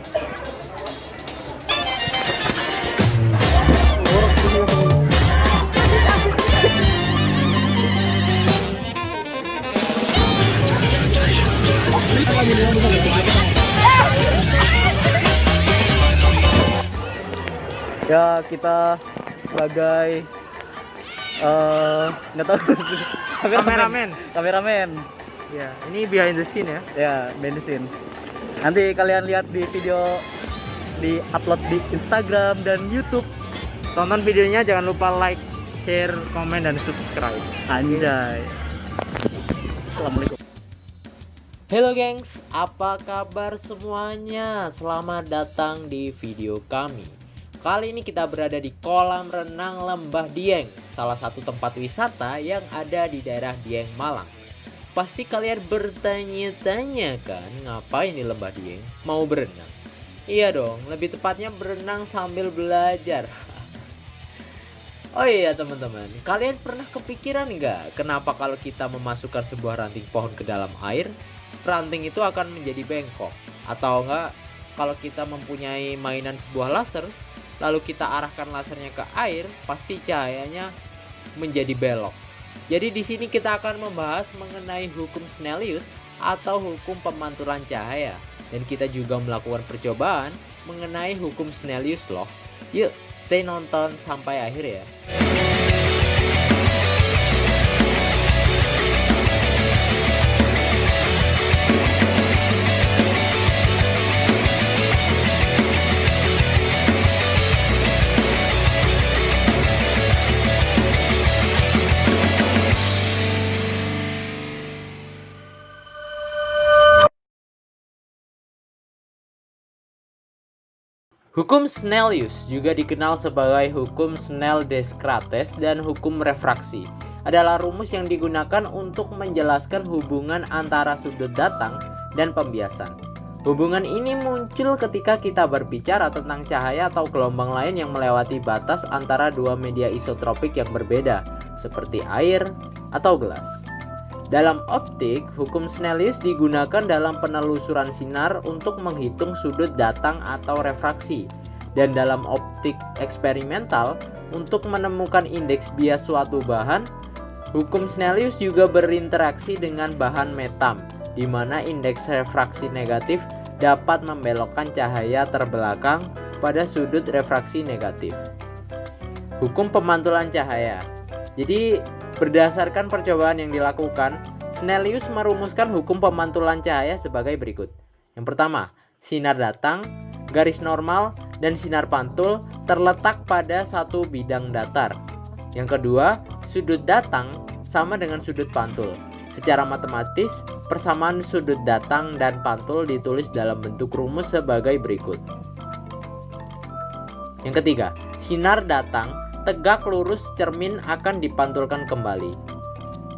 Ya, kita sebagai nggak tahu kameramen. Ya, ini behind the scene ya. Ya, behind the scene. Nanti kalian lihat di video di upload di Instagram dan YouTube. Tonton videonya, jangan lupa like, share, komen, dan subscribe. Anjay. Assalamualaikum. Halo gengs, apa kabar semuanya? Selamat datang di video kami. Kali ini kita berada di kolam renang Lembah Dieng, salah satu tempat wisata yang ada di daerah Dieng, Malang. Pasti kalian bertanya-tanya kan, ngapain di Lembah Dieng? Mau berenang? Iya dong, lebih tepatnya berenang sambil belajar. Oh iya teman-teman, kalian pernah kepikiran nggak kenapa kalau kita memasukkan sebuah ranting pohon ke dalam air, ranting itu akan menjadi bengkok? Atau enggak, kalau kita mempunyai mainan sebuah laser, lalu kita arahkan lasernya ke air, pasti cahayanya menjadi belok. Jadi di sini kita akan membahas mengenai hukum Snellius atau hukum pemantulan cahaya, dan kita juga melakukan percobaan mengenai hukum Snellius loh. Yuk, stay nonton sampai akhir ya. Hukum Snellius, juga dikenal sebagai hukum Snell-Descartes dan hukum refraksi, adalah rumus yang digunakan untuk menjelaskan hubungan antara sudut datang dan pembiasan. Hubungan ini muncul ketika kita berbicara tentang cahaya atau gelombang lain yang melewati batas antara dua media isotropik yang berbeda, seperti air atau gelas. Dalam optik, hukum Snellius digunakan dalam penelusuran sinar untuk menghitung sudut datang atau refraksi, dan dalam optik eksperimental untuk menemukan indeks bias suatu bahan. Hukum Snellius juga berinteraksi dengan bahan metam, di mana indeks refraksi negatif dapat membelokkan cahaya terbelakang pada sudut refraksi negatif. Hukum pemantulan cahaya. Jadi berdasarkan percobaan yang dilakukan, Snellius merumuskan hukum pemantulan cahaya sebagai berikut. Yang pertama, sinar datang, garis normal, dan sinar pantul terletak pada satu bidang datar. Yang kedua, sudut datang sama dengan sudut pantul. Secara matematis, persamaan sudut datang dan pantul ditulis dalam bentuk rumus sebagai berikut. Yang ketiga, sinar datang tegak lurus cermin akan dipantulkan kembali.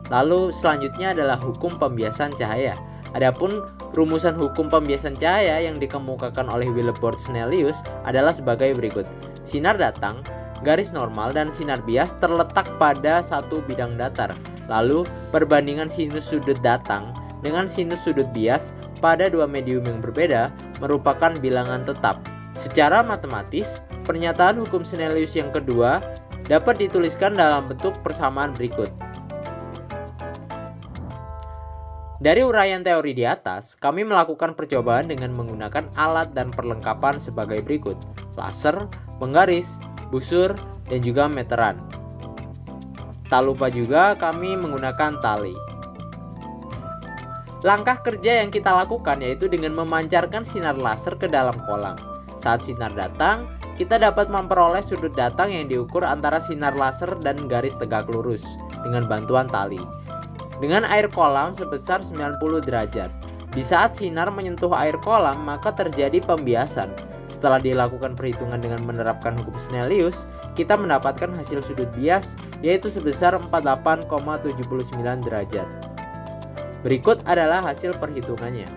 Lalu selanjutnya adalah hukum pembiasan cahaya. Adapun rumusan hukum pembiasan cahaya yang dikemukakan oleh Wilbrord Snellius adalah sebagai berikut. Sinar datang, garis normal, dan sinar bias terletak pada satu bidang datar. Lalu perbandingan sinus sudut datang dengan sinus sudut bias pada dua medium yang berbeda merupakan bilangan tetap. Secara matematis, pernyataan hukum Snellius yang kedua dapat dituliskan dalam bentuk persamaan berikut. Dari uraian teori di atas, kami melakukan percobaan dengan menggunakan alat dan perlengkapan sebagai berikut: laser, penggaris, busur, dan juga meteran. Tak lupa juga kami menggunakan tali. Langkah kerja yang kita lakukan yaitu dengan memancarkan sinar laser ke dalam kolam. Saat sinar datang, kita dapat memperoleh sudut datang yang diukur antara sinar laser dan garis tegak lurus dengan bantuan tali, dengan air kolam sebesar 90 derajat. Di saat sinar menyentuh air kolam, maka terjadi pembiasan. Setelah dilakukan perhitungan dengan menerapkan hukum Snellius, kita mendapatkan hasil sudut bias yaitu sebesar 48,79 derajat. Berikut adalah hasil perhitungannya.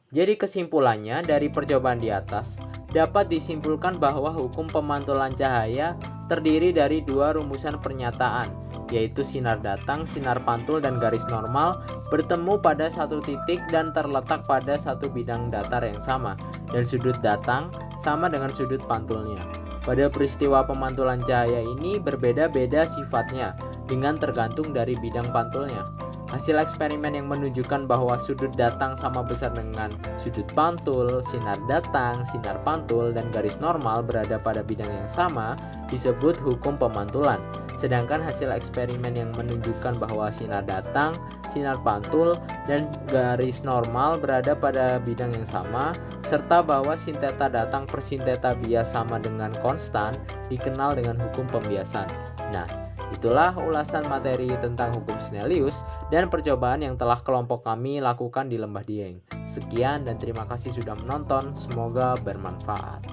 Jadi kesimpulannya dari percobaan di atas, dapat disimpulkan bahwa hukum pemantulan cahaya terdiri dari dua rumusan pernyataan, yaitu sinar datang, sinar pantul, dan garis normal bertemu pada satu titik dan terletak pada satu bidang datar yang sama, dan sudut datang sama dengan sudut pantulnya. Pada peristiwa pemantulan cahaya ini berbeda-beda sifatnya dengan tergantung dari bidang pantulnya. Hasil eksperimen yang menunjukkan bahwa sudut datang sama besar dengan sudut pantul, sinar datang, sinar pantul, dan garis normal berada pada bidang yang sama disebut hukum pemantulan. Sedangkan hasil eksperimen yang menunjukkan bahwa sinar datang, sinar pantul, dan garis normal berada pada bidang yang sama, serta bahwa sinteta datang per sinteta bias sama dengan konstan dikenal dengan hukum pembiasan. Nah, itulah ulasan materi tentang hukum Snellius dan percobaan yang telah kelompok kami lakukan di Lembah Dieng. Sekian dan terima kasih sudah menonton, semoga bermanfaat.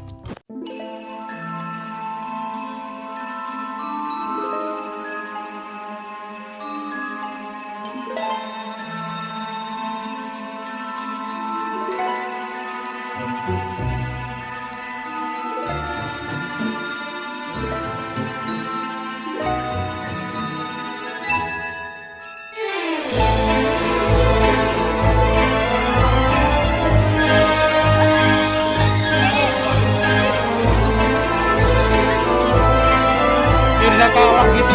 Bisa kalah gitu